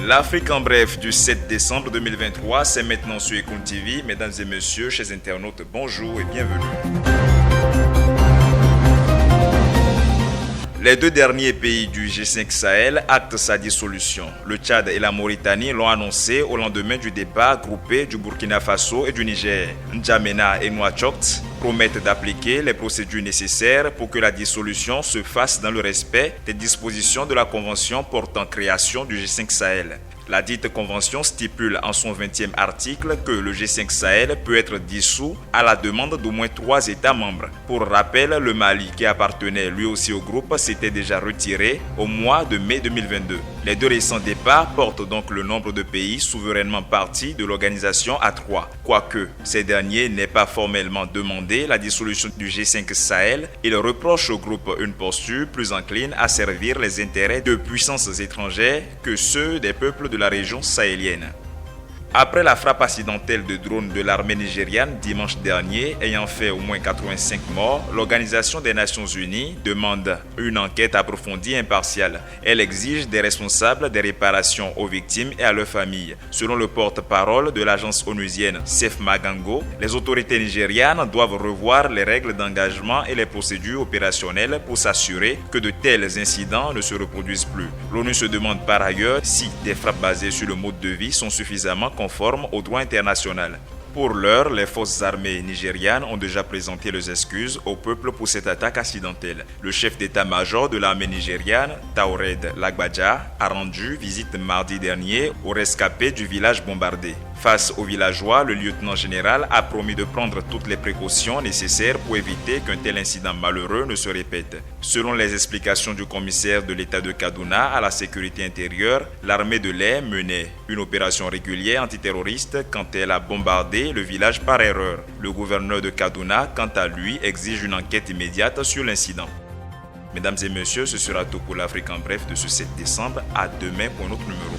L'Afrique en bref du 7 décembre 2023, c'est maintenant sur Ecoune TV. Mesdames et messieurs, chers internautes, bonjour et bienvenue. Les deux derniers pays du G5 Sahel actent sa dissolution. Le Tchad et la Mauritanie l'ont annoncé au lendemain du débat groupé du Burkina Faso et du Niger. N'Djamena et Nouakchott promettent d'appliquer les procédures nécessaires pour que la dissolution se fasse dans le respect des dispositions de la Convention portant création du G5 Sahel. La dite convention stipule en son 20e article que le G5 Sahel peut être dissous à la demande d'au moins 3 États membres. Pour rappel, le Mali, qui appartenait lui aussi au groupe, s'était déjà retiré au mois de mai 2022. Les deux récents départs portent donc le nombre de pays souverainement partis de l'organisation à 3. Quoique ces derniers n'aient pas formellement demandé la dissolution du G5 Sahel, ils reprochent au groupe une posture plus encline à servir les intérêts de puissances étrangères que ceux des peuples de la région sahélienne. Après la frappe accidentelle de drone de l'armée nigériane dimanche dernier ayant fait au moins 85 morts, l'Organisation des Nations Unies demande une enquête approfondie et impartiale. Elle exige des responsables des réparations aux victimes et à leurs familles. Selon le porte-parole de l'agence onusienne Sef Magango, les autorités nigérianes doivent revoir les règles d'engagement et les procédures opérationnelles pour s'assurer que de tels incidents ne se reproduisent plus. L'ONU se demande par ailleurs si des frappes basées sur le mode de vie sont suffisamment conformes au droit international. Pour l'heure, les forces armées nigérianes ont déjà présenté leurs excuses au peuple pour cette attaque accidentelle. Le chef d'état-major de l'armée nigériane, Taored Lagbaja, a rendu visite mardi dernier aux rescapés du village bombardé. Face aux villageois, le lieutenant-général a promis de prendre toutes les précautions nécessaires pour éviter qu'un tel incident malheureux ne se répète. Selon les explications du commissaire de l'État de Kaduna à la sécurité intérieure, l'armée de l'air menait une opération régulière antiterroriste quand elle a bombardé le village par erreur. Le gouverneur de Kaduna, quant à lui, exige une enquête immédiate sur l'incident. Mesdames et messieurs, ce sera tout pour l'Afrique en bref de ce 7 décembre. À demain pour un autre numéro.